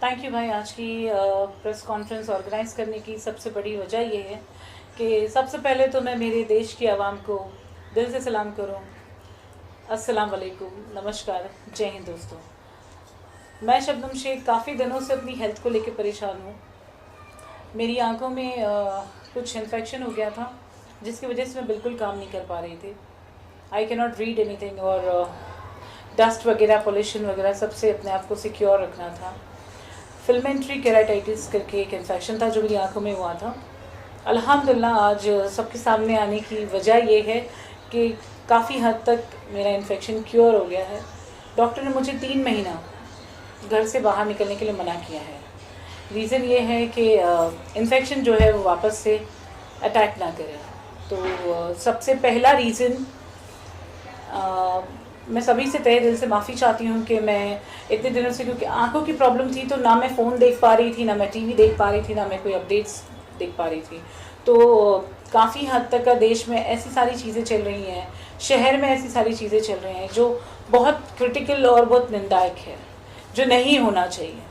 Thank you भाई। आज की प्रेस कॉन्फ्रेंस ऑर्गेनाइज़ करने की सबसे बड़ी वजह ये है कि सबसे पहले तो मैं मेरे देश की आवाम को दिल से सलाम करूं। अस्सलाम वालेकुम, नमस्कार, जय हिंद दोस्तों। मैं शबनम शेख काफ़ी दिनों से अपनी हेल्थ को लेकर परेशान हूँ। मेरी आंखों में कुछ इन्फेक्शन हो गया था जिसकी वजह से मैं बिल्कुल काम नहीं कर पा रही थी। I can not read anything और डस्ट वगैरह, पोल्यूशन वगैरह सबसे अपने आप को सिक्योर रखना था। फिल्मेंट्री केराटाइटिस करके एक इन्फेक्शन था जो मेरी आंखों में हुआ था। अल्हम्दुलिल्लाह आज सबके सामने आने की वजह ये है कि काफ़ी हद तक मेरा इन्फेक्शन क्योर हो गया है। डॉक्टर ने मुझे 3 महीना घर से बाहर निकलने के लिए मना किया है। रीज़न ये है कि इन्फेक्शन जो है वो वापस से अटैक ना करे। तो सबसे पहला रीज़न, मैं सभी से तहे दिल से माफ़ी चाहती हूँ कि मैं इतने दिनों से, क्योंकि आंखों की प्रॉब्लम थी तो ना मैं फ़ोन देख पा रही थी, ना मैं टीवी देख पा रही थी, ना मैं कोई अपडेट्स देख पा रही थी। तो काफ़ी हद तक का देश में ऐसी सारी चीज़ें चल रही हैं, शहर में ऐसी सारी चीज़ें चल रही हैं जो बहुत क्रिटिकल और बहुत निंदायक है, जो नहीं होना चाहिए,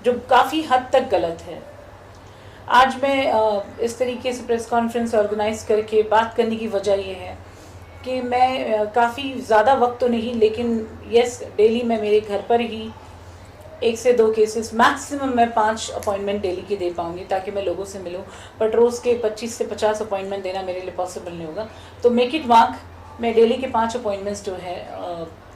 जो काफ़ी हद तक गलत है। आज मैं इस तरीके से प्रेस कॉन्फ्रेंस ऑर्गेनाइज़ करके बात करने की वजह ये है कि मैं काफ़ी ज़्यादा वक्त तो नहीं, लेकिन यस, डेली मैं मेरे घर पर ही 1 से 2 केसेस, मैक्सिमम मैं 5 अपॉइंटमेंट डेली की दे पाऊँगी ताकि मैं लोगों से मिलूँ। बट रोज़ के 25 से 50 अपॉइंटमेंट देना मेरे लिए पॉसिबल नहीं होगा। तो मेक इट वर्क। मैं डेली के 5 अपॉइंटमेंट्स जो है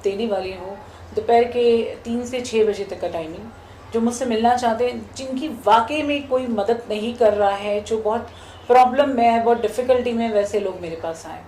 देने वाली हूँ। दोपहर के 3 से 6 बजे तक का टाइमिंग। जो मुझसे मिलना चाहते हैं, जिनकी वाकई में कोई मदद नहीं कर रहा है, जो बहुत प्रॉब्लम में है, बहुत डिफ़िकल्टी में, वैसे लोग मेरे पास आएँ।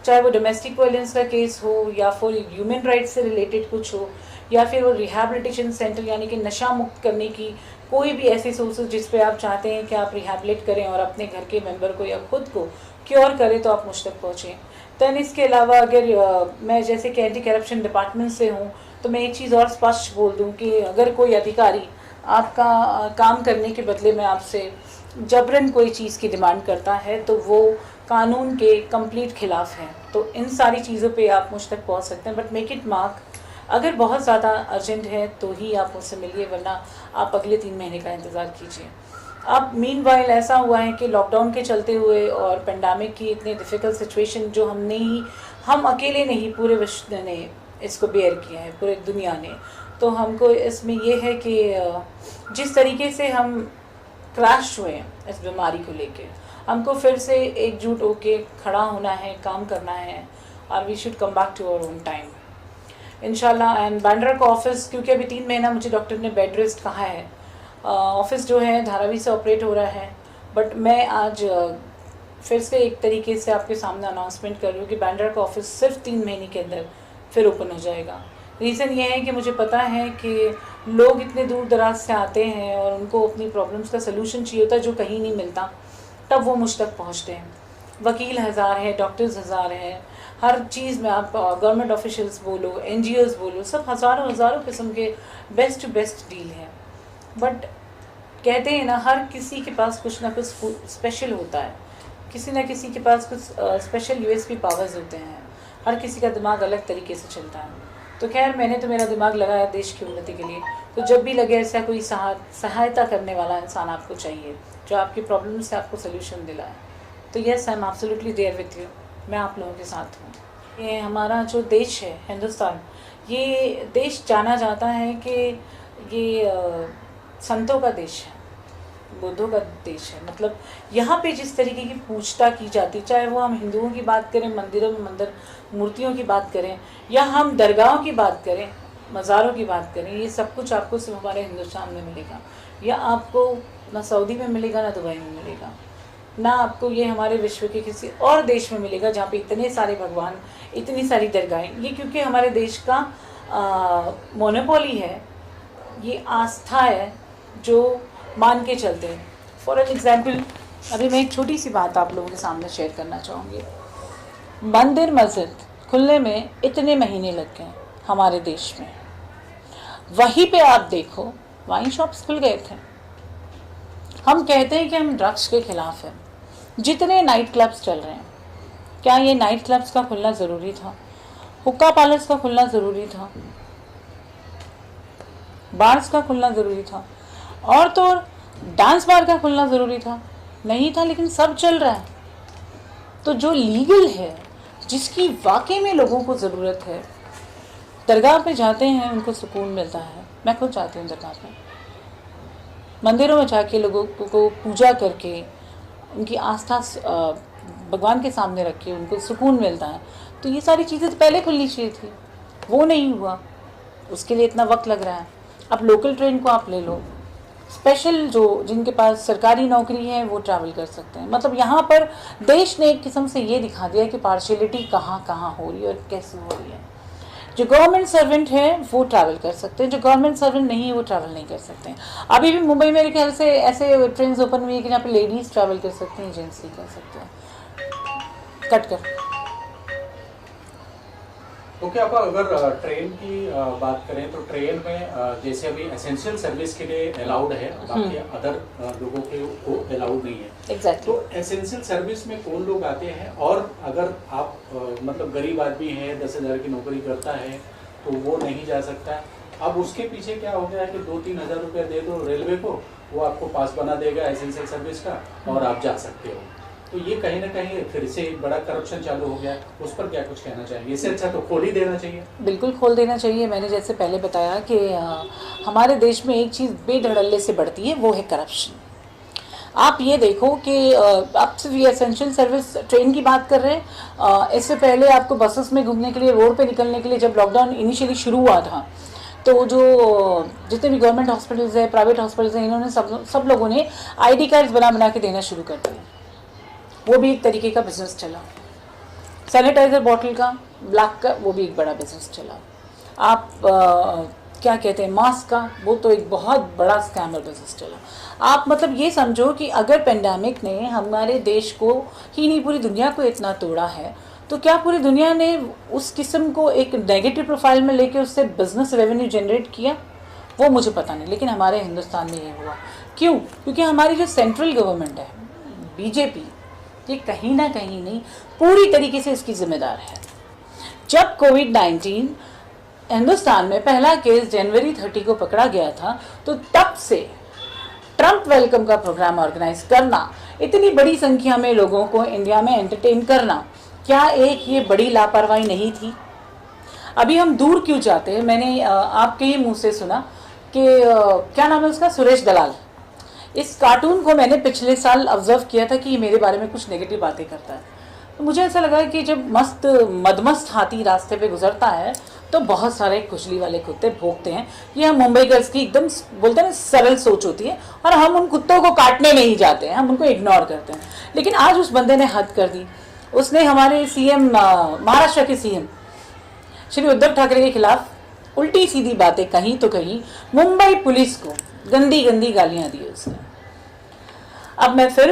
चाहे वो डोमेस्टिक वायलेंस का केस हो या फिर ह्यूमन राइट्स से रिलेटेड कुछ हो, या फिर वो रिहैबिलिटेशन सेंटर यानी कि नशा मुक्त करने की कोई भी ऐसी सोर्सेज जिस पे आप चाहते हैं कि आप रिहैबिलिट करें और अपने घर के मेंबर को या खुद को क्योर करें, तो आप मुझ तक पहुँचें। दैन इसके अलावा अगर मैं जैसे कि एंटी करप्शन डिपार्टमेंट से हूँ तो मैं एक चीज़ और स्पष्ट बोल दूँ कि अगर कोई अधिकारी आपका काम करने के बदले में आपसे जबरन कोई चीज़ की डिमांड करता है तो वो कानून के कंप्लीट खिलाफ है। तो इन सारी चीज़ों पे आप मुझ तक पहुंच सकते हैं, बट मेक इट मार्क। अगर बहुत ज़्यादा अर्जेंट है तो ही आप मुझसे मिलिए, वरना आप अगले 3 महीने का इंतज़ार कीजिए। अब मीनवाइल ऐसा हुआ है कि लॉकडाउन के चलते हुए और पेंडेमिक की इतनी डिफ़िकल्ट सिचुएशन जो हम अकेले नहीं, पूरे विश्व ने इसको बेयर किया है, पूरे दुनिया ने। तो हमको इसमें यह है कि जिस तरीके से हम क्रैश हुए हैं इस बीमारी को लेके, हमको फिर से एकजुट होके खड़ा होना है, काम करना है, और we should come back to our own time इंशाल्लाह। एंड बांद्रा का ऑफिस, क्योंकि अभी 3 महीना मुझे डॉक्टर ने बेड रेस्ट कहा है, ऑफिस जो है धारावी से ऑपरेट हो रहा है। बट मैं आज फिर से एक तरीके से आपके सामने अनाउंसमेंट कर रही हूँ कि बांद्रा का ऑफिस सिर्फ 3 महीने के अंदर फिर ओपन हो जाएगा। रीज़न ये है कि मुझे पता है कि लोग इतने दूर दराज से आते हैं और उनको अपनी प्रॉब्लम्स का सलूशन चाहिए होता है जो कहीं नहीं मिलता, तब वो मुझ तक पहुँचते हैं। वकील हज़ार है, डॉक्टर्स हज़ार हैं, हर चीज़ में आप गवर्नमेंट ऑफिशियल्स बोलो, NGOs बोलो, सब हज़ारों हज़ारों किस्म के बेस्ट टू बेस्ट डील हैं। बट कहते हैं ना, हर किसी के पास कुछ ना कुछ स्पेशल होता है, किसी ना किसी के पास कुछ स्पेशल USP पावर्स होते हैं। हर किसी का दिमाग अलग तरीके से चलता है। तो खैर, मैंने तो मेरा दिमाग लगाया देश की उन्नति के लिए। तो जब भी लगे ऐसा कोई सहायता करने वाला इंसान आपको चाहिए जो आपकी प्रॉब्लम से आपको सोल्यूशन दिलाए, तो yes, I am absolutely there with you. मैं आप लोगों के साथ हूँ। ये हमारा जो देश है हिंदुस्तान, ये देश जाना जाता है कि ये संतों का देश है, बुद्धों का देश है। मतलब यहाँ पे जिस तरीके की पूजता की जाती, चाहे वो हम हिंदुओं की बात करें, मंदिरों में मंदिर मूर्तियों की बात करें, या हम दरगाहों की बात करें, मज़ारों की बात करें, ये सब कुछ आपको सिर्फ हमारे हिंदुस्तान में मिलेगा। या आपको ना सऊदी में मिलेगा, ना दुबई में मिलेगा, ना आपको ये हमारे विश्व के किसी और देश में मिलेगा जहाँ पे इतने सारे भगवान, इतनी सारी दरगाहें। ये क्योंकि हमारे देश का मोनोपोली है, ये आस्था है जो मान के चलते हैं। फॉर एन एग्जाम्पल, अभी मैं एक छोटी सी बात आप लोगों के सामने शेयर करना चाहूँगी। मंदिर मस्जिद खुलने में इतने महीने लग गए हमारे देश में, वहीं पे आप देखो वाइन शॉप्स खुल गए थे। हम कहते हैं कि हम ड्रग्स के खिलाफ हैं। जितने नाइट क्लब्स चल रहे हैं, क्या ये नाइट क्लब्स का खुलना ज़रूरी था? हुक्का पार्लर्स का खुलना ज़रूरी था? बार्स का खुलना ज़रूरी था? और तो और डांस बार का खुलना ज़रूरी था, नहीं था, लेकिन सब चल रहा है। तो जो लीगल है, जिसकी वाकई में लोगों को ज़रूरत है, दरगाह पे जाते हैं उनको सुकून मिलता है। मैं खुद जाती हूँ दरगाह पे, मंदिरों में जाके लोगों को पूजा करके उनकी आस्था भगवान के सामने रख के उनको सुकून मिलता है। तो ये सारी चीज़ें तो पहले खुलनी चाहिए थी, वो नहीं हुआ, उसके लिए इतना वक्त लग रहा है। अब लोकल ट्रेन को आप ले लो, स्पेशल जो जिनके पास सरकारी नौकरी है वो ट्रैवल कर सकते हैं। मतलब यहाँ पर देश ने एक किस्म से ये दिखा दिया कि पार्शियलिटी कहाँ कहाँ हो रही है और कैसे हो रही है। जो गवर्नमेंट सर्वेंट है वो ट्रैवल कर सकते हैं, जो गवर्नमेंट सर्वेंट नहीं है वो ट्रैवल नहीं कर सकते हैं। अभी भी मुंबई मेरे ख्याल से ऐसे ट्रेन ओपन हुई है कि जहाँ पे लेडीज़ ट्रैवल कर सकती हैं, जेंट्स नहीं कर सकते हैं। कट कर ओके आप अगर ट्रेन की बात करें तो ट्रेन में जैसे अभी एसेंशियल सर्विस के लिए अलाउड है, बाकी अदर लोगों के को अलाउड नहीं है। Exactly. तो एसेंशियल सर्विस में कौन लोग आते हैं, और अगर आप मतलब गरीब आदमी है, 10,000 की नौकरी करता है तो वो नहीं जा सकता। अब उसके पीछे क्या हो गया है कि 2-3 हज़ार रुपया दे दो रेलवे को, वो आपको पास बना देगा एसेंशियल सर्विस का और आप जा सकते हो। तो ये कहीं ना कहीं फिर से एक बड़ा करप्शन चालू हो गया, उस पर क्या कुछ कहना चाहिए? इससे अच्छा तो खोल ही देना चाहिए। बिल्कुल खोल देना चाहिए। मैंने जैसे पहले बताया कि हमारे देश में एक चीज़ बेधड़ल्ले से बढ़ती है, वो है करप्शन। आप ये देखो कि आप सिर्फ ये एसेंशियल सर्विस ट्रेन की बात कर रहे हैं, इससे पहले आपको बसेस में घूमने के लिए, रोड पे निकलने के लिए, जब लॉकडाउन इनिशियली शुरू हुआ था तो जो जितने भी गवर्नमेंट हॉस्पिटल्स है, प्राइवेट हॉस्पिटल्स हैं, इन्होंने सब लोगों ने ID कार्ड्स बना के देना शुरू कर दिए। वो भी एक तरीके का बिजनेस चला। सैनिटाइज़र बॉटल का, ब्लैक का, वो भी एक बड़ा बिजनेस चला। आप क्या कहते हैं, मास्क का, वो तो एक बहुत बड़ा स्कैमर बिजनेस चला। आप मतलब ये समझो कि अगर पेंडेमिक ने हमारे देश को ही नहीं पूरी दुनिया को इतना तोड़ा है, तो क्या पूरी दुनिया ने उस किस्म को एक नेगेटिव प्रोफाइल में लेके उससे बिजनेस रेवेन्यू जनरेट किया? वो मुझे पता नहीं, लेकिन हमारे हिंदुस्तान में ये हुआ। क्यों? क्योंकि हमारी जो सेंट्रल गवर्नमेंट है, बीजेपी, ये कहीं ना कहीं नहीं पूरी तरीके से इसकी जिम्मेदार है। जब कोविड-19 हिंदुस्तान में पहला केस जनवरी 30 को पकड़ा गया था, तो तब से ट्रंप वेलकम का प्रोग्राम ऑर्गेनाइज करना, इतनी बड़ी संख्या में लोगों को इंडिया में एंटरटेन करना, क्या एक ये बड़ी लापरवाही नहीं थी? अभी हम दूर क्यों जाते हैं? मैंने आपके ही मुंह से सुना कि क्या नाम है उसका, सुरेश दलाल। इस कार्टून को मैंने पिछले साल ऑब्जर्व किया था कि ये मेरे बारे में कुछ नेगेटिव बातें करता है। तो मुझे ऐसा लगा कि जब मदमस्त हाथी रास्ते पे गुजरता है तो बहुत सारे खुजली वाले कुत्ते भौंकते हैं। ये हम मुंबई गर्ल्स की एकदम बोलते हैं ना सरल सोच होती है, और हम उन कुत्तों को काटने नहीं जाते हैं, हम उनको इग्नोर करते हैं। लेकिन आज उस बंदे ने हद कर दी। उसने हमारे CM, महाराष्ट्र के CM श्री उद्धव ठाकरे के खिलाफ उल्टी सीधी बातें कही तो कही, मुंबई पुलिस को गंदी गंदी गालियां दी उसने। अब मैं फिर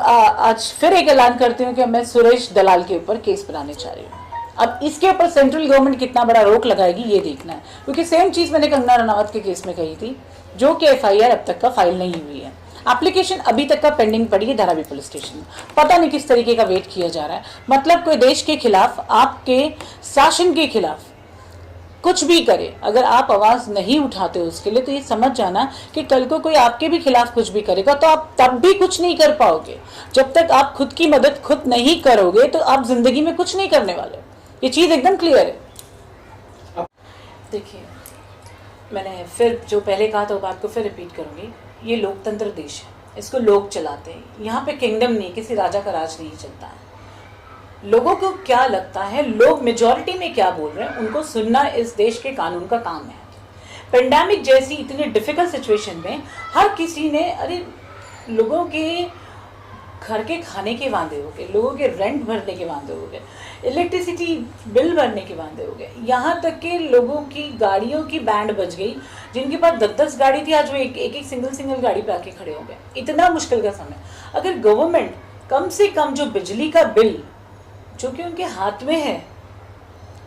आज फिर एक ऐलान करती हूँ कि मैं सुरेश दलाल के ऊपर केस बनाने चाह रही हूँ। अब इसके ऊपर सेंट्रल गवर्नमेंट कितना बड़ा रोक लगाएगी ये देखना है, क्योंकि सेम चीज़ मैंने कंगना रनावत के केस में कही थी, जो कि FIR अब तक का फाइल नहीं हुई है। एप्लीकेशन अभी तक का पेंडिंग पड़ी है धारावी पुलिस स्टेशन में। पता नहीं किस तरीके का वेट किया जा रहा है। मतलब कोई देश के खिलाफ, आपके शासन के खिलाफ कुछ भी करे, अगर आप आवाज़ नहीं उठाते उसके लिए, तो ये समझ जाना कि कल को कोई आपके भी खिलाफ कुछ भी करेगा तो आप तब भी कुछ नहीं कर पाओगे। जब तक आप खुद की मदद खुद नहीं करोगे तो आप जिंदगी में कुछ नहीं करने वाले। ये चीज़ एकदम क्लियर है। देखिए, मैंने फिर जो पहले कहा था वो बात को फिर रिपीट करूँगी। ये लोकतंत्र देश है, इसको लोग चलाते हैं। यहाँ पे किंगडम नहीं, किसी राजा का राज नहीं चलता है। लोगों को क्या लगता है, लोग मेजॉरिटी में क्या बोल रहे हैं, उनको सुनना इस देश के कानून का काम है। पेंडेमिक जैसी इतनी डिफिकल्ट सिचुएशन में हर किसी ने, अरे लोगों के घर के खाने के वांदे हो गए, लोगों के रेंट भरने के वांदे हो गए, इलेक्ट्रिसिटी बिल भरने के वांदे हो गए, यहाँ तक कि लोगों की गाड़ियों की बैंड बज गई। जिनके पास 10-10 गाड़ी थी, आज वो एक सिंगल गाड़ी पे आके खड़े हो गए। इतना मुश्किल का समय, अगर गवर्नमेंट कम से कम जो बिजली का बिल जो कि उनके हाथ में है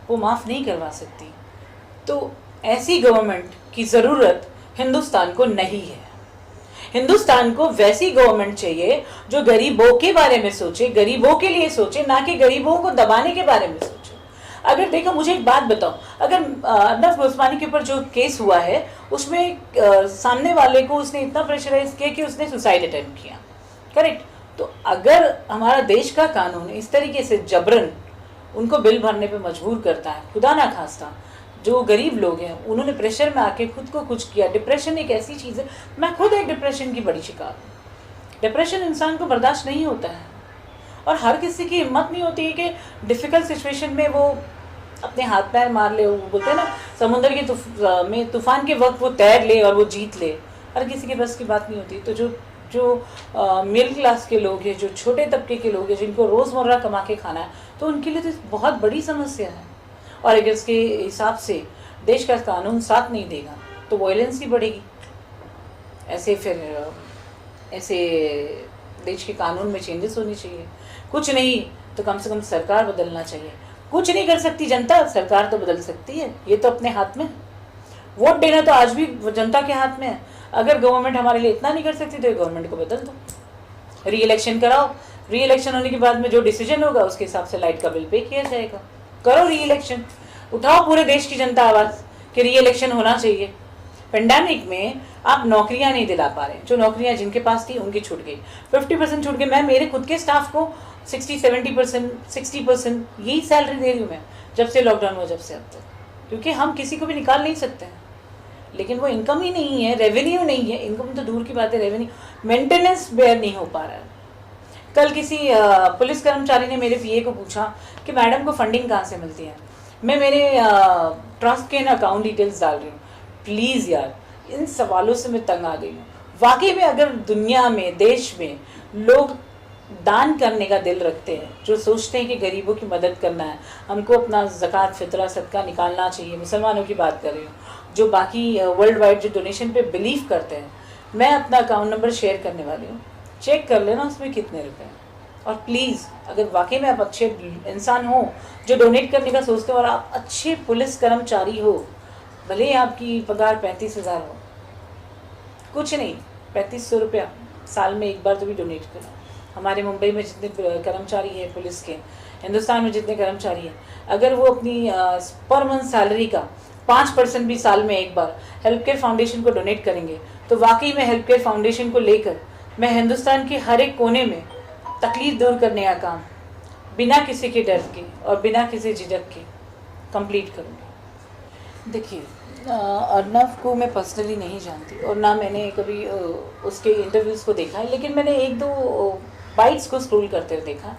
वो माफ़ नहीं करवा सकती, तो ऐसी गवर्नमेंट की ज़रूरत हिंदुस्तान को नहीं है। हिंदुस्तान को वैसी गवर्नमेंट चाहिए जो गरीबों के बारे में सोचे, गरीबों के लिए सोचे, ना कि गरीबों को दबाने के बारे में सोचे। अगर देखो मुझे एक बात बताओ, अगर अर्नब गोस्वामी के ऊपर जो केस हुआ है उसमें सामने वाले को उसने इतना प्रेशराइज किया कि उसने सुसाइड अटेम्प्ट किया, करेक्ट? तो अगर हमारा देश का कानून इस तरीके से जबरन उनको बिल भरने पे मजबूर करता है, खुदा ना खास्ता जो गरीब लोग हैं उन्होंने प्रेशर में आके खुद को कुछ किया। डिप्रेशन एक ऐसी चीज़ है, मैं खुद एक डिप्रेशन की बड़ी शिकार हूँ। डिप्रेशन इंसान को बर्दाश्त नहीं होता है और हर किसी की हिम्मत नहीं होती है कि डिफ़िकल्ट सिचुएशन में वो अपने हाथ पैर मार ले। वो बोलते हैं ना समुद्र के में तूफान के वक्त वो तैर ले और वो जीत ले, हर किसी के बस की बात नहीं होती। तो जो मिडिल क्लास के लोग हैं, जो छोटे तबके के लोग हैं, जिनको रोज़मर्रा कमा के खाना है, तो उनके लिए तो बहुत बड़ी समस्या है। और अगर इसके हिसाब से देश का कानून साथ नहीं देगा तो वायलेंस ही बढ़ेगी। ऐसे देश के कानून में चेंजेस होनी चाहिए। कुछ नहीं तो कम से कम सरकार बदलना चाहिए। कुछ नहीं कर सकती जनता, सरकार तो बदल सकती है, ये तो अपने हाथ में। वोट देना तो आज भी जनता के हाथ में है। अगर गवर्नमेंट हमारे लिए इतना नहीं कर सकती तो गवर्नमेंट को बदल दो, री इलेक्शन कराओ। री इलेक्शन होने के बाद में जो डिसीजन होगा उसके हिसाब से लाइट का बिल पे किया जाएगा। करो री इलेक्शन, उठाओ पूरे देश की जनता आवाज़ कि री इलेक्शन होना चाहिए। पेंडेमिक में आप नौकरियां नहीं दिला पा रहे, जो नौकरियां जिनके पास थी उनकी छूट गई, 50% छूट गई। मैं मेरे खुद के स्टाफ को 60-70% 60% यही सैलरी दे रही हूँ मैं, जब से लॉकडाउन हुआ जब से अब तक, क्योंकि हम किसी को भी निकाल नहीं सकते हैं। लेकिन वो इनकम ही नहीं है, रेवेन्यू नहीं है। इनकम तो दूर की बात है, रेवेन्यू मेंटेनेंस बेयर नहीं हो पा रहा है। कल किसी पुलिस कर्मचारी ने मेरे पीए को पूछा कि मैडम को फंडिंग कहाँ से मिलती है। मैं मेरे ट्रस्ट के अकाउंट डिटेल्स डाल रही हूँ। प्लीज़ यार, इन सवालों से मैं तंग आ गई हूँ। वाकई में अगर दुनिया में, देश में लोग दान करने का दिल रखते हैं, जो सोचते हैं कि गरीबों की मदद करना है, हमको अपना ज़कात फितरा सदका निकालना चाहिए, मुसलमानों की बात कर रही हूँ, जो बाकी वर्ल्ड वाइड जो डोनेशन पे बिलीव करते हैं, मैं अपना अकाउंट नंबर शेयर करने वाली हूँ, चेक कर लेना उसमें कितने रुपए हैं। और प्लीज़ अगर वाकई में आप अच्छे इंसान हो जो डोनेट करने का सोचते हो और आप अच्छे पुलिस कर्मचारी हो, भले ही आपकी पगार 35,000 हो, कुछ नहीं 3500 रुपया साल में एक बार तो भी डोनेट करो। हमारे मुंबई में जितने कर्मचारी हैं पुलिस के, हिंदुस्तान में जितने कर्मचारी हैं, अगर वो अपनी पर मंथ सैलरी का 5% भी साल में एक बार हेल्थ केयर फाउंडेशन को डोनेट करेंगे तो वाकई में हेल्थ केयर फाउंडेशन को लेकर मैं हिंदुस्तान के हर एक कोने में तकलीफ दूर करने का काम बिना किसी के डर के और बिना किसी झिझक के कंप्लीट करूँगी। देखिए, अर्नब को मैं पर्सनली नहीं जानती और ना मैंने कभी उसके इंटरव्यूज़ को देखा है, लेकिन मैंने एक दो बाइट्स को स्क्रोल करते हुए देखा।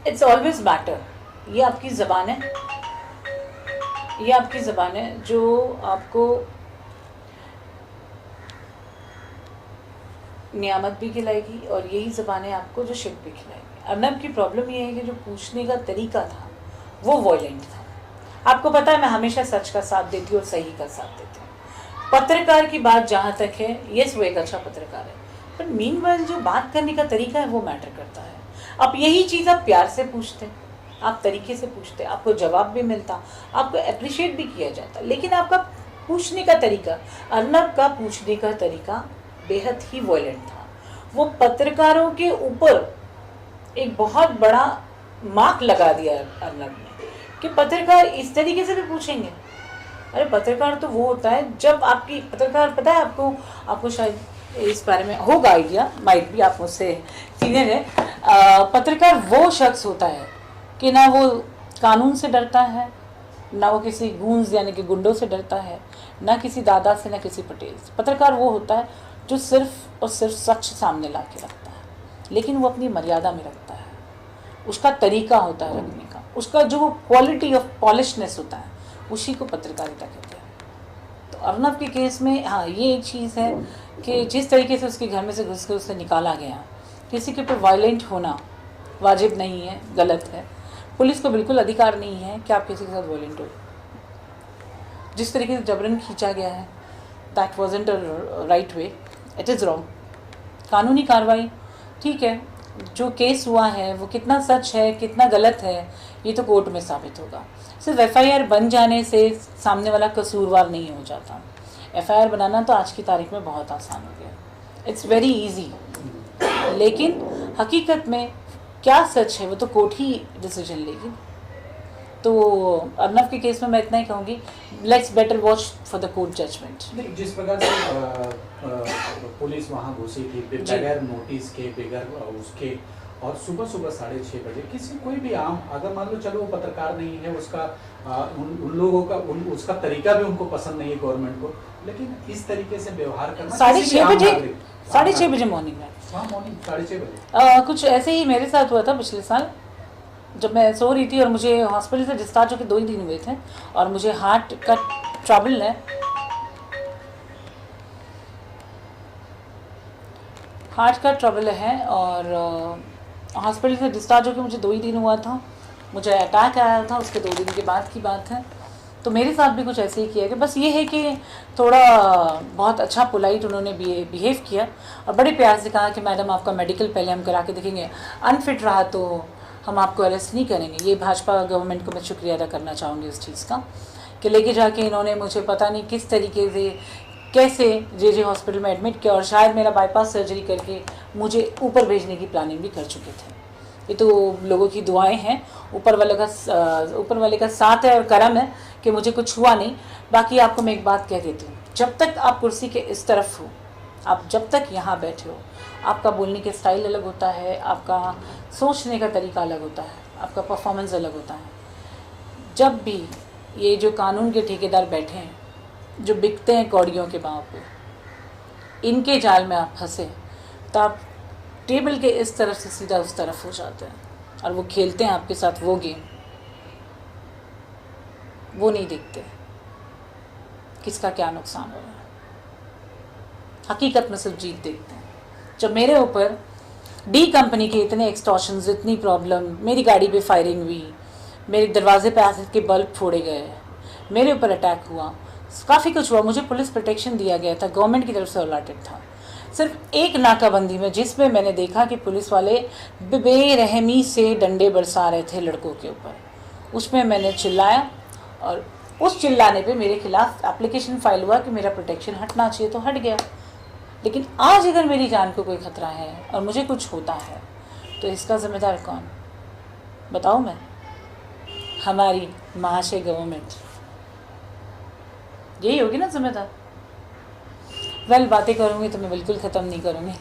इट्स ऑलवेज मैटर, ये आपकी ज़बान है, ये आपकी ज़बान है जो आपको नियामत भी खिलाएगी और यही ज़बान है आपको जो शिक भी खिलाएगी। अर्नब की प्रॉब्लम ये है कि जो पूछने का तरीका था वो वॉयलेंट था। आपको पता है मैं हमेशा सच का साथ देती हूँ और सही का साथ देती हूँ। पत्रकार की बात जहाँ तक है, यस वो एक अच्छा पत्रकार है, पर मीनवाइल जो बात करने का तरीका है वो मैटर करता है। अब यही चीज़ आप प्यार से पूछते, आप तरीके से पूछते, आपको जवाब भी मिलता, आपको अप्रिशिएट भी किया जाता, लेकिन आपका पूछने का तरीका, अर्नब का पूछने का तरीका बेहद ही वॉयलेंट था। वो पत्रकारों के ऊपर एक बहुत बड़ा मार्क लगा दिया अर्नब ने कि पत्रकार इस तरीके से भी पूछेंगे। अरे पत्रकार तो वो होता है जब आपकी पत्रकार, पता है आपको शायद इस बारे में होगा आइडिया, माइट भी आप मुझसे सीनियर है। पत्रकार वो शख्स होता है कि ना वो कानून से डरता है, ना वो किसी गूंज यानी कि गुंडों से डरता है, ना किसी दादा से, ना किसी पटेल से। पत्रकार वो होता है जो सिर्फ और सिर्फ सच सामने ला के रखता है, लेकिन वो अपनी मर्यादा में रखता है। उसका तरीका होता है रखने का, उसका जो क्वालिटी ऑफ पॉलिशनेस होता है, उसी को पत्रकारिता कहते हैं। तो अर्नब के केस में हाँ ये एक चीज़ है कि जिस तरीके से उसके घर में से घुस के उसे निकाला गया, किसी के ऊपर वायलेंट होना वाजिब नहीं है, गलत है। पुलिस को बिल्कुल अधिकार नहीं है कि आप किसी के साथ वायलेंट हो। जिस तरीके से जबरन खींचा गया है, that wasn't a right way, it is wrong. कानूनी कार्रवाई ठीक है, जो केस हुआ है वो कितना सच है कितना गलत है ये तो कोर्ट में साबित होगा। सिर्फ एफआईआर बन जाने से सामने वाला कसूरवार नहीं हो जाता। एफआईआर बनाना तो आज की तारीख में बहुत आसान हो गया, इट्स वेरी इजी। लेकिन हकीकत में क्या सच है वो तो कोर्ट ही डिसीजन लेगी। तो अर्नव के केस में मैं इतना ही कहूँगी, let's better watch for the court judgment. नहीं, जिस प्रकार से पुलिस वहाँ घुसी थी बगैर नोटिस के, बगैर उसके, और सुबह सुबह 6:30 बजे किसी कोई भी आम, अगर मान लो चलो वो पत्रकार नहीं है, उसका उन लोगों का उसका तरीका भी उनको पसंद नहीं है गवर्नमेंट को, लेकिन इस तरीके से व्यवहार करना 6:30 बजे, 6:30 बजे मॉर्निंग में, हाँ मॉर्निंग 6:30 बजे। कुछ ऐसे ही मेरे साथ हुआ था पिछले साल, जब मैं सो रही थी और मुझे हॉस्पिटल से डिस्चार्ज होकर 2 ही दिन हुए थे और मुझे हार्ट का ट्रबल है, और हॉस्पिटल से डिस्चार्ज होकर मुझे 2 ही दिन हुआ था, मुझे अटैक आया था, उसके 2 दिन के बाद की बात है। तो मेरे साथ भी कुछ ऐसे ही किया कि बस ये है कि थोड़ा बहुत अच्छा पोलाइट उन्होंने बिहेव किया और बड़े प्यार से कहा कि मैडम आपका मेडिकल पहले हम करा के देखेंगे, अनफिट रहा तो हम आपको अरेस्ट नहीं करेंगे। ये भाजपा गवर्नमेंट को मैं शुक्रिया अदा करना चाहूँगी इस चीज़ का कि लेके जाके इन्होंने मुझे पता नहीं किस तरीके से कैसे जे हॉस्पिटल में एडमिट किया और शायद मेरा बाईपास सर्जरी करके मुझे ऊपर भेजने की प्लानिंग भी कर चुके थे। ये तो लोगों की दुआएं हैं, ऊपर वाले का साथ है और करम है कि मुझे कुछ हुआ नहीं। बाकी आपको मैं एक बात कह देती हूँ, जब तक आप कुर्सी के इस तरफ हो, आप जब तक यहाँ बैठे हो, आपका बोलने के स्टाइल अलग होता है, आपका सोचने का तरीका अलग होता है, आपका परफॉर्मेंस अलग होता है। जब भी ये जो कानून के ठेकेदार बैठे हैं, जो बिकते हैं कौड़ियों के भाव पे, इनके जाल में आप फंसे तो आप टेबल के इस तरफ से सीधा उस तरफ हो जाते हैं और वो खेलते हैं आपके साथ वो गेम, वो नहीं देखते किसका क्या नुकसान हो रहा है, हकीकत में सिर्फ जीत देखते हैं। जब मेरे ऊपर डी कंपनी के इतने एक्सटॉर्शंस, इतनी प्रॉब्लम, मेरी गाड़ी पे फायरिंग हुई, मेरे दरवाजे पे एसिड के बल्ब फोड़े गए, मेरे ऊपर अटैक हुआ, काफ़ी कुछ हुआ, मुझे पुलिस प्रोटेक्शन दिया गया था, गवर्नमेंट की तरफ से अलॉटेड था। सिर्फ एक नाकाबंदी में जिसमें मैंने देखा कि पुलिस वाले बेरहमी से डंडे बरसा रहे थे लड़कों के ऊपर, उसमें मैंने चिल्लाया और उस चिल्लाने पे मेरे खिलाफ एप्लीकेशन फाइल हुआ कि मेरा प्रोटेक्शन हटना चाहिए, तो हट गया। लेकिन आज अगर मेरी जान को कोई खतरा है और मुझे कुछ होता है तो इसका जिम्मेदार कौन, बताओ मैं? हमारी महाशय गवर्नमेंट, यही होगी ना जिम्मेदार। वेल, बातें करूँगी तो मैं बिल्कुल ख़त्म नहीं करूँगी।